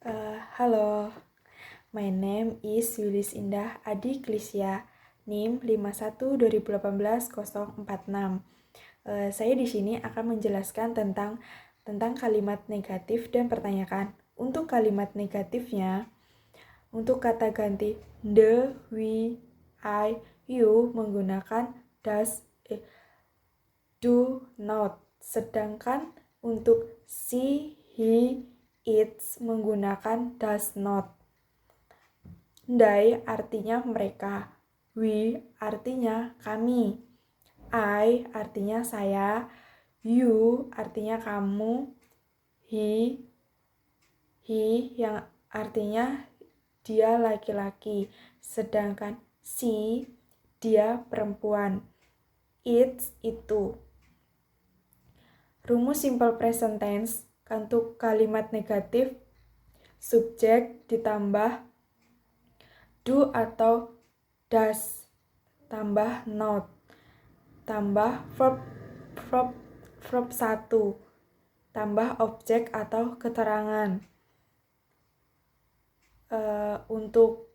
Halo, my name is Yulis Indah Adi Klisia, NIM 51/2018-046. Saya di sini akan menjelaskan tentang kalimat negatif dan pertanyaan. Untuk kalimat negatifnya, untuk kata ganti the, we, I, you menggunakan does, do, not. Sedangkan untuk she, he, it menggunakan does not. They artinya mereka, we artinya kami, I artinya saya, you artinya kamu, he yang artinya dia laki-laki, sedangkan she dia perempuan, it itu. Rumus simple present tense untuk kalimat negatif, subjek ditambah do atau does tambah not tambah verb 1 tambah objek atau keterangan. Untuk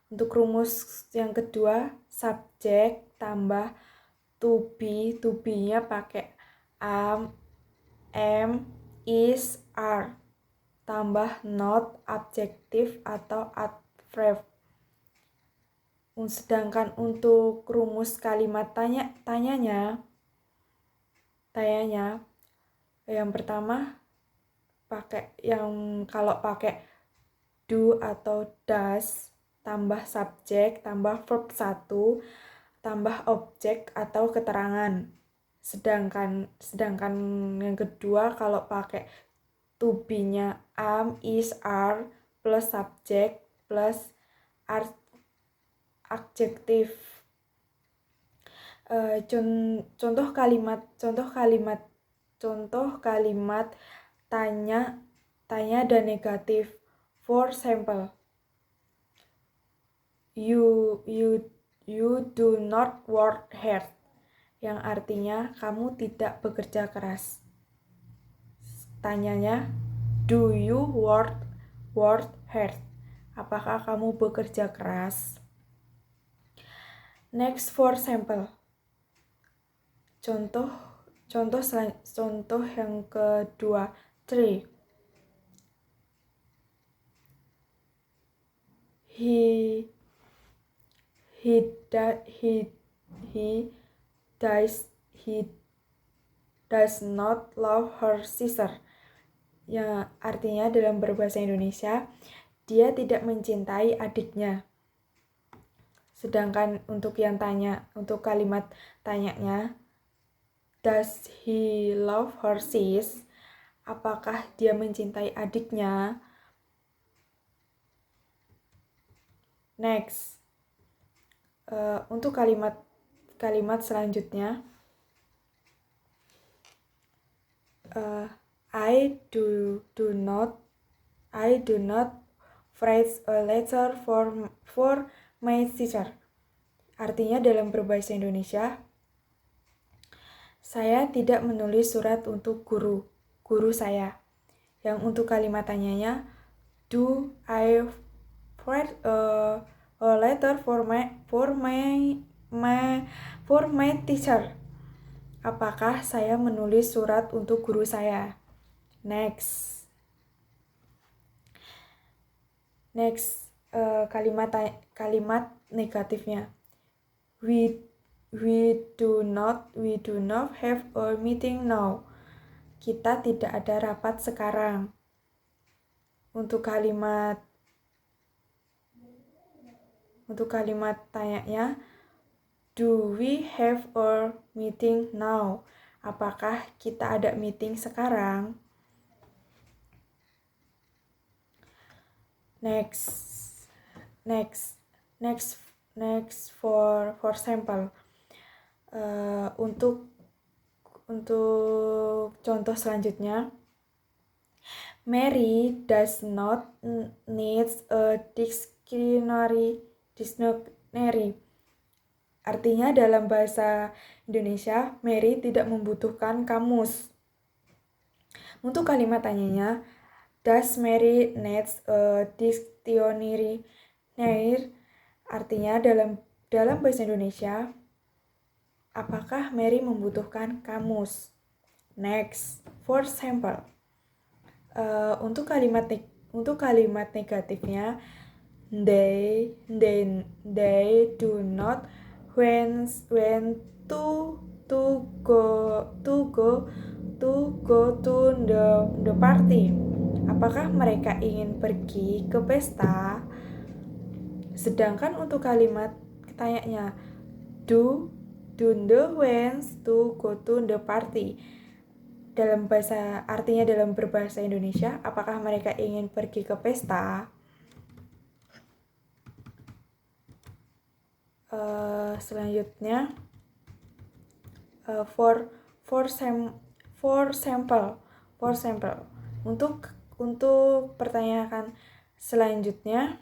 rumus yang kedua, subjek tambah to be-nya pakai am, is, are tambah not adjektif atau adverb. Sedangkan untuk rumus kalimat tanyanya yang pertama kalau pakai do atau does tambah subjek tambah verb 1 tambah objek atau keterangan. Sedangkan yang kedua kalau pakai to be-nya am, is, are plus subjek plus adjektif. Contoh kalimat tanya dan negatif. For example, you do not work hard, yang artinya kamu tidak bekerja keras. Tanyanya, do you work hard? Apakah kamu bekerja keras? Next, for example. Contoh yang kedua, 3. He does not love her sister. Ya, artinya dalam berbahasa Indonesia, dia tidak mencintai adiknya. Sedangkan untuk kalimat tanyanya, does he love her sis? Apakah dia mencintai adiknya? Next, untuk kalimat selanjutnya, I do not write a letter for my teacher. Artinya dalam berbahasa Indonesia, saya tidak menulis surat untuk guru saya. Yang untuk kalimat tanyanya, do I write a letter for my teacher? Apakah saya menulis surat untuk guru saya? Next, kalimat negatifnya. We do not have a meeting now. Kita tidak ada rapat sekarang. Untuk kalimat tanyanya, do we have a meeting now? Apakah kita ada meeting sekarang? Next for example. Untuk contoh selanjutnya, Mary does not need a dictionary. Artinya dalam bahasa Indonesia, Mary tidak membutuhkan kamus. Untuk kalimat tanyanya, does Mary needs a dictionary? Artinya dalam bahasa Indonesia, apakah Mary membutuhkan kamus? Next, for example, untuk kalimat negatifnya, they do not when to go to the party. Apakah mereka ingin pergi ke pesta? Sedangkan untuk kalimat tanyanya, do the wants to go to the party. Artinya dalam berbahasa Indonesia, apakah mereka ingin pergi ke pesta? Selanjutnya, for sample. Untuk pertanyaan selanjutnya,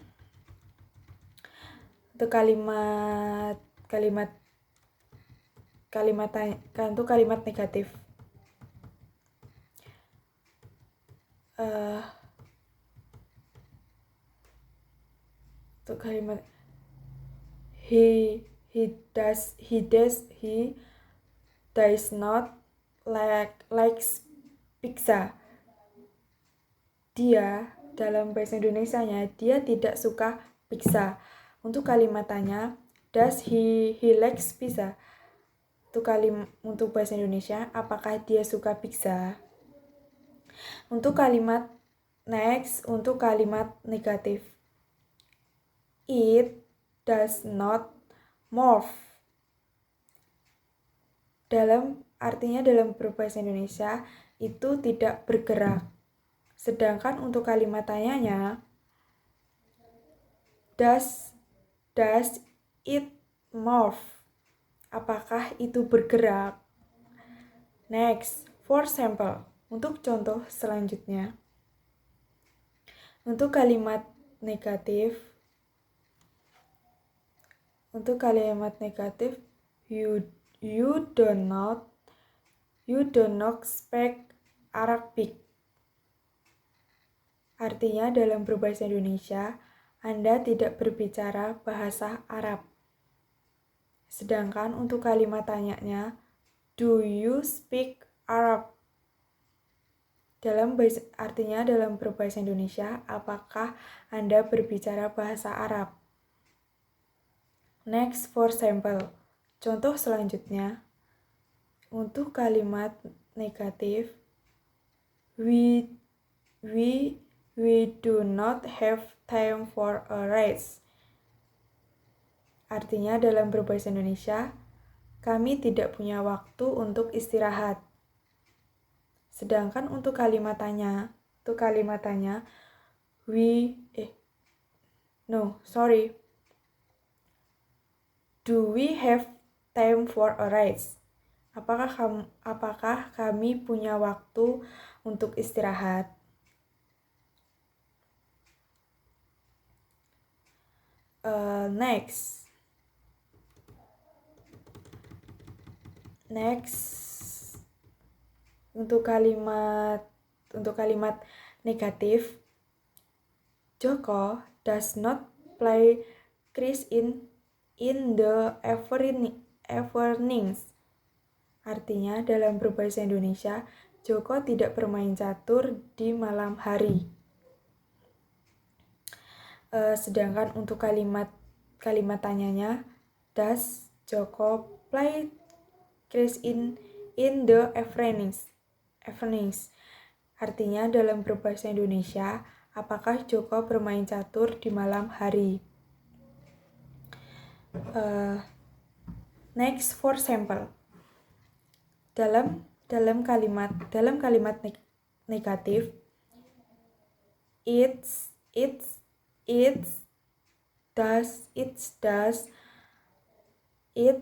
untuk kalimat negatif. Untuk kalimat he does not likes pizza. Dia, dalam bahasa Indonesianya, dia tidak suka pizza. Untuk kalimat tanya, does he likes pizza? Untuk bahasa Indonesia, apakah dia suka pizza? Untuk kalimat next, untuk kalimat negatif, it does not move. Artinya dalam berbahasa Indonesia itu tidak bergerak. Sedangkan untuk kalimat tanyanya, does it move? Apakah itu bergerak? Next, for example. Untuk contoh selanjutnya. Untuk kalimat negatif, you do not speak Arabic. Artinya dalam berbahasa Indonesia, Anda tidak berbicara bahasa Arab. Sedangkan untuk kalimat tanyanya, do you speak Arab? Artinya dalam berbahasa Indonesia, apakah Anda berbicara bahasa Arab? Next, for example. Contoh selanjutnya, untuk kalimat negatif, we do not have time for a rest. Artinya dalam berbahasa Indonesia, kami tidak punya waktu untuk istirahat. Sedangkan untuk kalimat tanya, do we have time for a rest? Apakah kami punya waktu untuk istirahat? Next, untuk kalimat negatif, Joko does not play chess in the evenings. Artinya dalam berbahasa Indonesia, Joko tidak bermain catur di malam hari. Sedangkan untuk kalimat tanyanya, does Joko play chess in the evenings? Artinya dalam berbahasa Indonesia, apakah Joko bermain catur di malam hari? Next, for example. Dalam kalimat negatif, it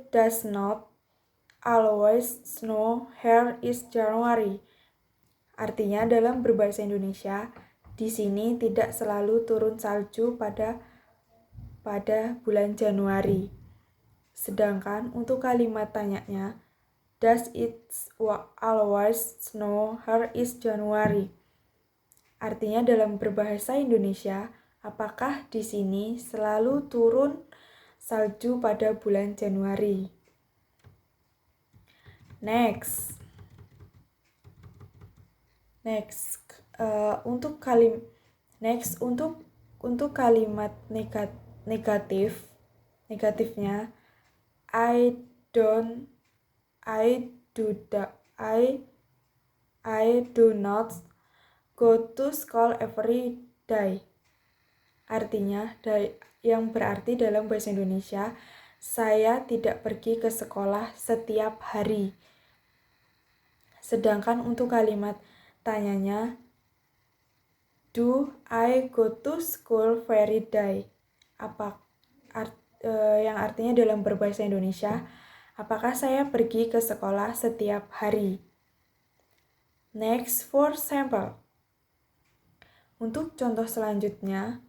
does not always snow here is January. Artinya dalam berbahasa Indonesia, di sini tidak selalu turun salju pada bulan Januari. Sedangkan untuk kalimat tanyanya, Does it always snow here is January? Artinya dalam berbahasa Indonesia, apakah di sini selalu turun salju pada bulan Januari? Next, untuk kalimat negatifnya, I do not go to school every day. Artinya, yang berarti dalam bahasa Indonesia, saya tidak pergi ke sekolah setiap hari. Sedangkan untuk kalimat tanyanya, do I go to school every day? Yang artinya dalam berbahasa Indonesia, apakah saya pergi ke sekolah setiap hari? Next, for example. Untuk contoh selanjutnya,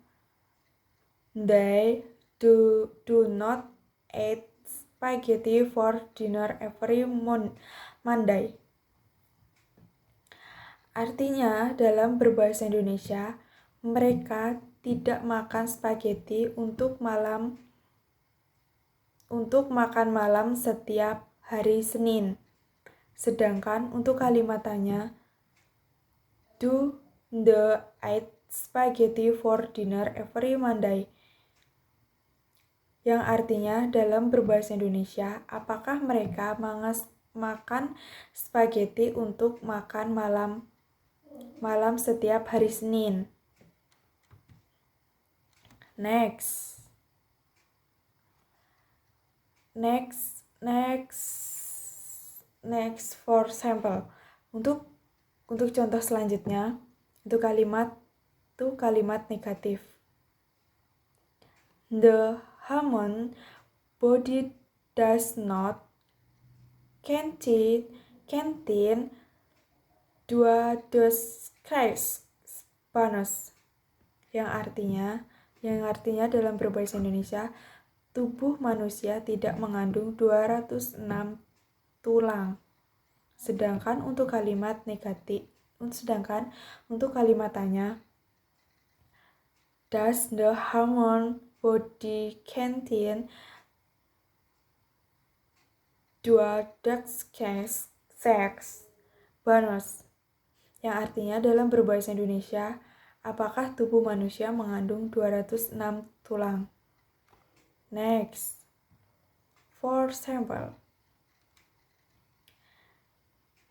they do not eat spaghetti for dinner every Monday. Artinya, dalam berbahasa Indonesia, mereka tidak makan spaghetti untuk makan malam setiap hari Senin. Sedangkan untuk kalimat tanya, do they eat spaghetti for dinner every Monday? Yang artinya dalam berbahasa Indonesia, apakah mereka makan spaghetti untuk makan malam setiap hari Senin? Next, for example. Untuk contoh selanjutnya, itu kalimat negatif. The human body does not contain dua doses bonus. Yang artinya dalam berbahasa Indonesia, tubuh manusia tidak mengandung 206 tulang. Sedangkan untuk kalimat tanya, does the human body contain dua doses bonus? Yang artinya dalam berbahasa Indonesia, apakah tubuh manusia mengandung 206 tulang? Next, for example.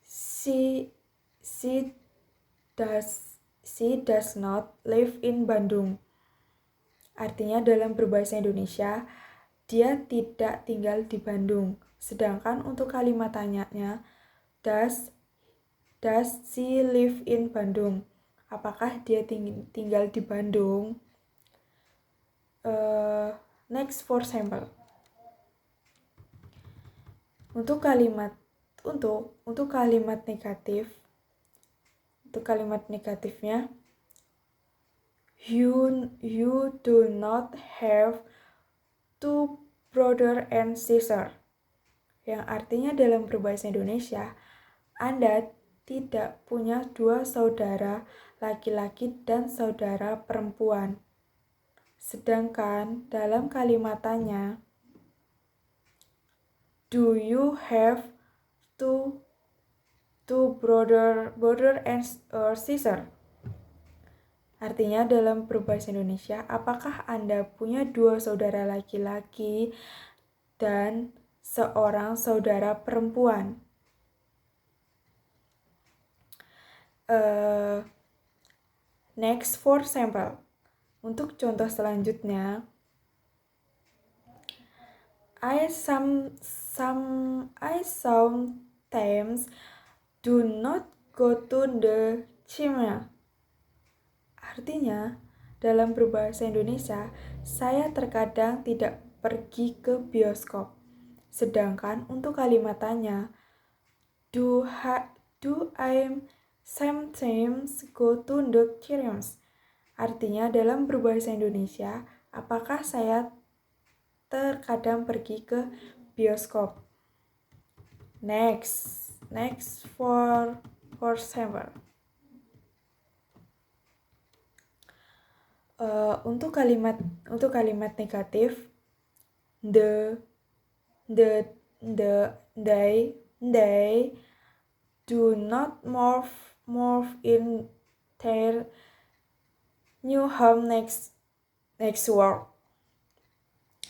She does not live in Bandung. Artinya dalam berbahasa Indonesia, dia tidak tinggal di Bandung. Sedangkan untuk kalimat tanyanya, does she live in Bandung? Apakah dia tinggal di Bandung? Next, for example. Untuk kalimat negatifnya, you do not have two brother and sister. Yang artinya dalam berbahasa Indonesia, Anda tidak punya dua saudara laki-laki dan saudara perempuan. Sedangkan dalam kalimat tanya, do you have two brother and sister? Artinya dalam berbahasa Indonesia, apakah Anda punya dua saudara laki-laki dan seorang saudara perempuan? Next, for example. Untuk contoh selanjutnya, I sometimes do not go to the cinema. Artinya, dalam berbahasa Indonesia, saya terkadang tidak pergi ke bioskop. Sedangkan untuk kalimat tanya, do I sometimes go to the cinemas? Artinya dalam berbahasa Indonesia, apakah saya terkadang pergi ke bioskop? Next for example. Untuk kalimat negatif, the they do not move in their new home next work.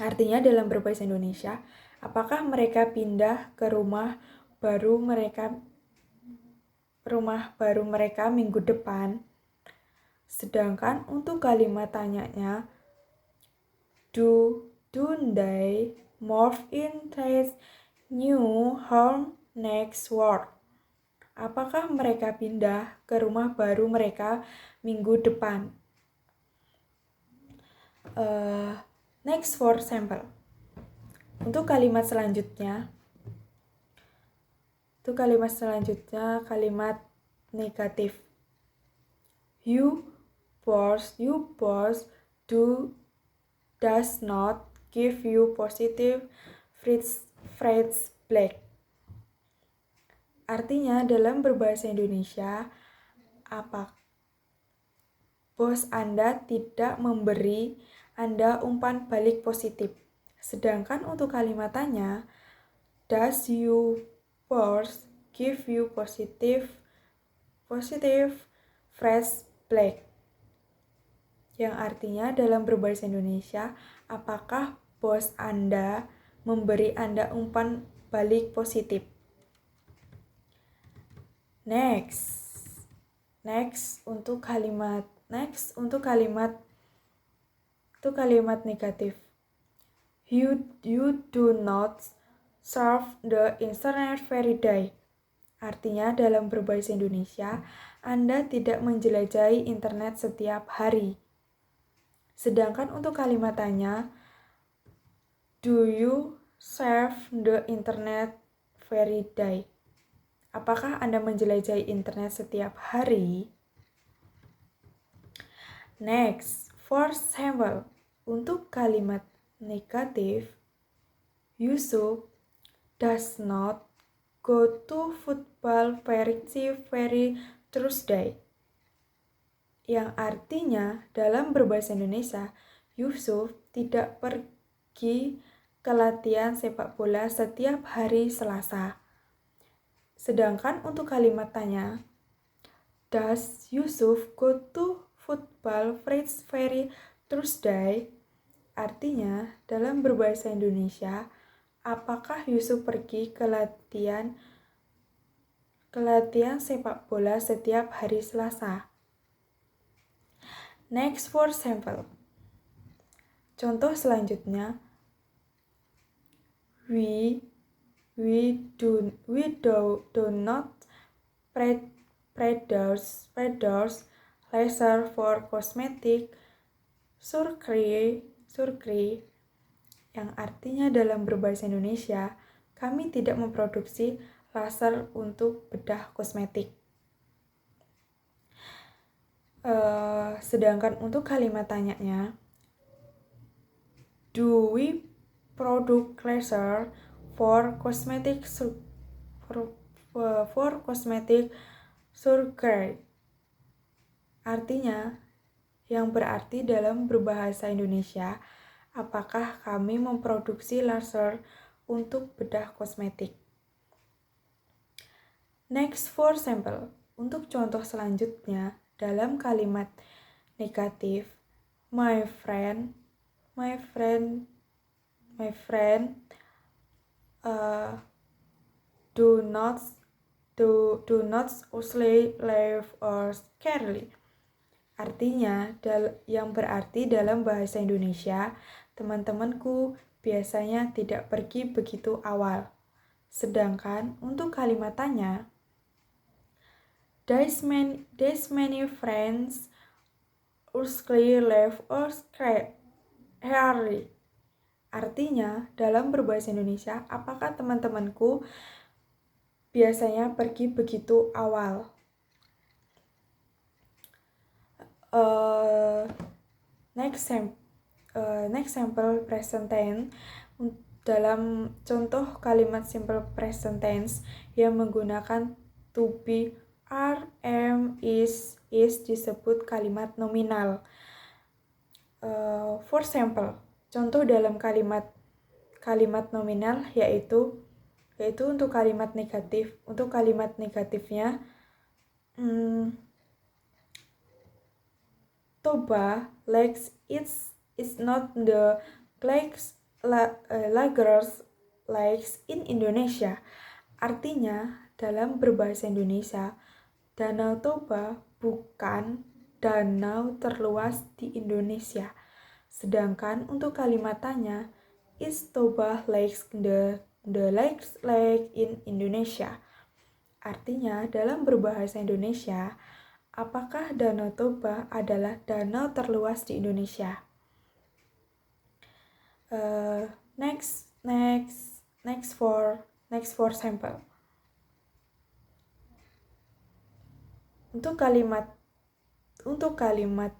Artinya dalam berbahasa Indonesia, apakah mereka pindah ke rumah baru mereka minggu depan? Sedangkan untuk kalimat tanyanya, do they move in their new home next work? Apakah mereka pindah ke rumah baru mereka minggu depan? Next for example. Untuk kalimat selanjutnya, kalimat negatif. You boss does not give you positive feedback. Artinya dalam berbahasa Indonesia, bos Anda tidak memberi Anda umpan balik positif. Sedangkan untuk kalimat tanya, does your boss give you positive feedback? Yang artinya dalam berbahasa Indonesia, apakah bos Anda memberi Anda umpan balik positif? Next untuk kalimat negatif. You do not surf the internet every day. Artinya dalam berbahasa Indonesia, Anda tidak menjelajahi internet setiap hari. Sedangkan untuk kalimat tanya, do you surf the internet every day? Apakah Anda menjelajahi internet setiap hari? Next, for example, untuk kalimat negatif, Yusuf does not go to football very Thursday. Yang artinya dalam berbahasa Indonesia, Yusuf tidak pergi ke latihan sepak bola setiap hari Selasa. Sedangkan untuk kalimat tanya, does Yusuf go to football very Thursday? Artinya dalam berbahasa Indonesia, apakah Yusuf pergi ke latihan sepak bola setiap hari Selasa? Next for example. Contoh selanjutnya, we do not produce laser for cosmetic surgery, yang artinya dalam berbahasa Indonesia, kami tidak memproduksi laser untuk bedah kosmetik. Sedangkan untuk kalimat tanyanya, do we produce laser for cosmetic surgery? Artinya, yang berarti dalam berbahasa Indonesia, apakah kami memproduksi laser untuk bedah kosmetik? Next for example. Untuk contoh selanjutnya, dalam kalimat negatif, my friend do not usually laugh or scarily. Artinya, yang berarti dalam bahasa Indonesia, teman-temanku biasanya tidak pergi begitu awal. Sedangkan untuk kalimat tanya, does many friends usually laugh or scarily? Artinya, dalam berbahasa Indonesia, apakah teman-temanku biasanya pergi begitu awal? Next sample present tense. dalam contoh kalimat simple present tense yang menggunakan to be, are, am, is disebut kalimat nominal. For example, contoh dalam kalimat nominal yaitu untuk kalimat negatif. Untuk kalimat negatifnya, Toba likes it's not the lagers likes in Indonesia. Artinya, dalam berbahasa Indonesia, Danau Toba bukan danau terluas di Indonesia. Sedangkan untuk kalimat tanya, is Toba lakes the lakes lake in Indonesia? Artinya, dalam berbahasa Indonesia, apakah Danau Toba adalah danau terluas di Indonesia? Next for sample. Untuk kalimat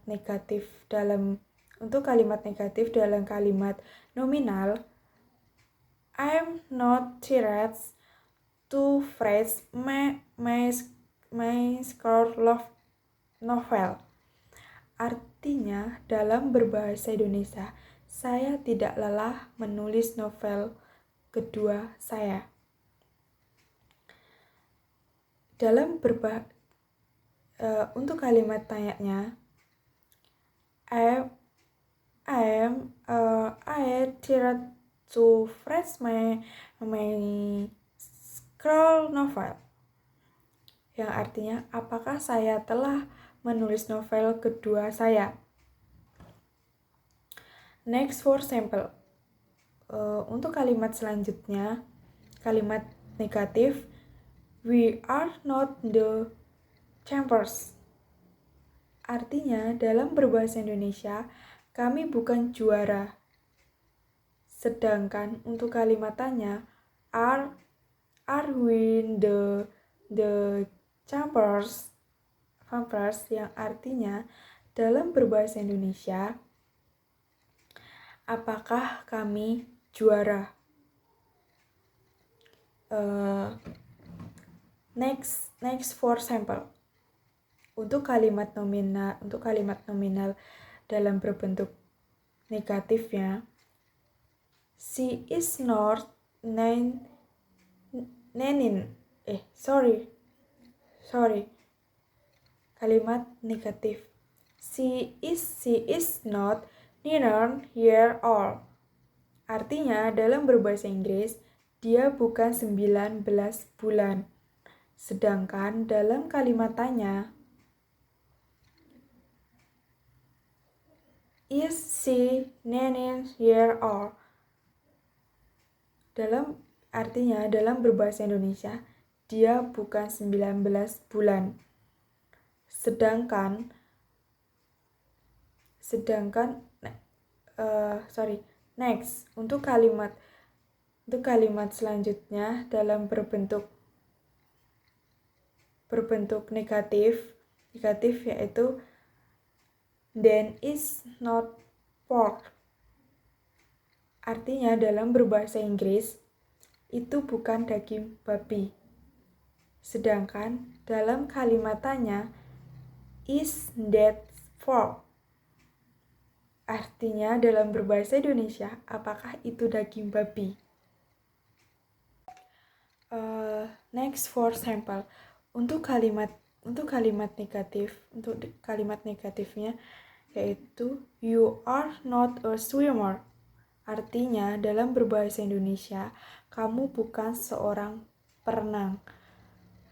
negatif dalam kalimat nominal, I'm not tired to phrase my score love novel. Artinya, dalam berbahasa Indonesia, saya tidak lelah menulis novel kedua saya. Untuk kalimat tanyanya, I tried to phrase my scroll novel, yang artinya apakah saya telah menulis novel kedua saya. Next for sample. Untuk kalimat selanjutnya, kalimat negatif, we are not the champions. Artinya, dalam berbahasa Indonesia, kami bukan juara. Sedangkan untuk kalimat tanya, are we the champions, yang artinya dalam berbahasa Indonesia, apakah kami juara? Next for sample. Untuk kalimat nominal dalam berbentuk negatifnya, she is not kalimat negatif, she is not neither here or. Artinya, dalam berbahasa Inggris, dia bukan 19 bulan. Sedangkan dalam kalimat tanya, is she neither here or. Artinya, dalam berbahasa Indonesia, dia bukan 19 bulan. Next, untuk kalimat selanjutnya dalam berbentuk negatif yaitu then is not pork. Artinya dalam berbahasa Inggris itu bukan daging babi. Sedangkan dalam kalimat tanya, is that pork? Artinya dalam berbahasa Indonesia, apakah itu daging babi? Next for sample. Untuk kalimat negatifnya yaitu you are not a swimmer. Artinya dalam berbahasa Indonesia, kamu bukan seorang perenang.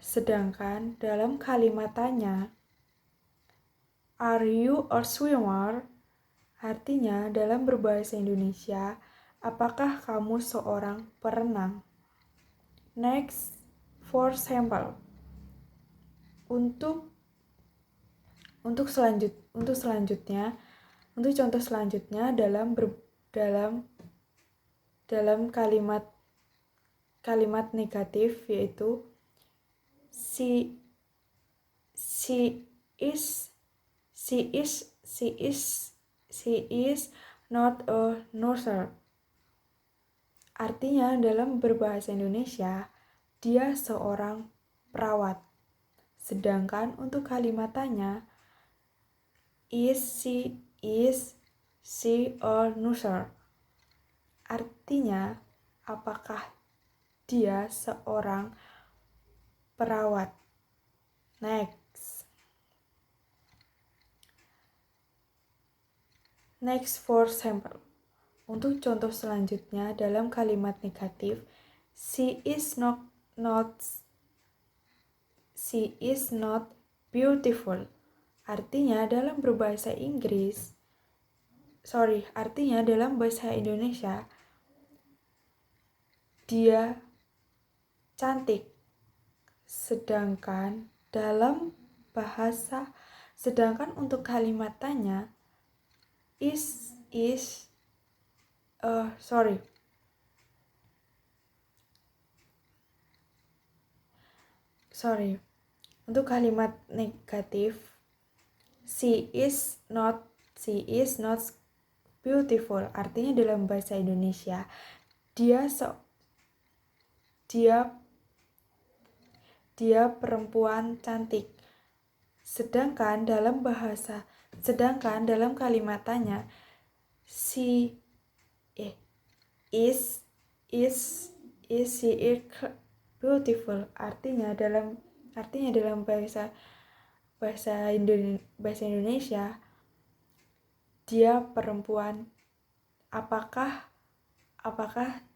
Sedangkan dalam kalimat tanya, are you a swimmer? Artinya, dalam berbahasa Indonesia, apakah kamu seorang perenang? Next for sample. Untuk contoh selanjutnya dalam kalimat negatif yaitu she is not a nurse. Artinya dalam berbahasa Indonesia, dia seorang perawat. Sedangkan untuk kalimat tanya, is she a nurse? Artinya, apakah dia seorang perawat? Next for sample. Untuk contoh selanjutnya dalam kalimat negatif, she is not beautiful. Artinya dalam bahasa Indonesia, dia cantik. Sedangkan untuk kalimat tanya, untuk kalimat negatif, she is not beautiful. Artinya dalam bahasa Indonesia, dia perempuan cantik. Sedangkan dalam kalimat tanya, is she beautiful? Artinya dalam bahasa Indonesia, dia perempuan. Apakah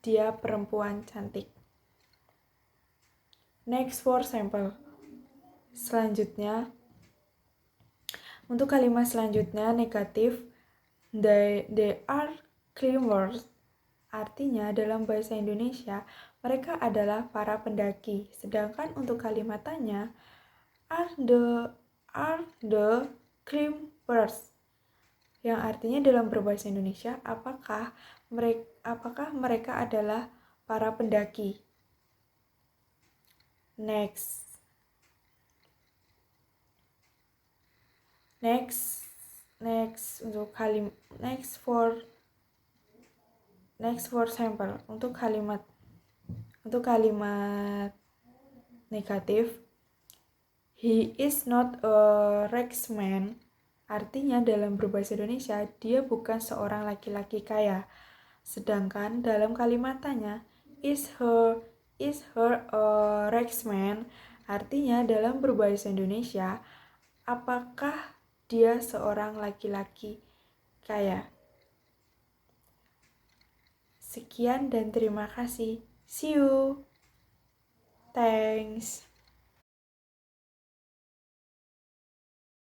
dia perempuan cantik? Next for sample. Selanjutnya, untuk kalimat selanjutnya negatif, they are climbers. Artinya dalam bahasa Indonesia, mereka adalah para pendaki. Sedangkan untuk kalimat tanya, are the climbers? Yang artinya dalam berbahasa Indonesia, apakah mereka adalah para pendaki? Next for sample. Untuk kalimat negatif, he is not a rich man. Artinya dalam berbahasa Indonesia, dia bukan seorang laki-laki kaya. Sedangkan dalam kalimat tanya, is her a rich man? Artinya dalam berbahasa Indonesia, apakah dia seorang laki-laki kaya? Sekian dan terima kasih. See you. Thanks.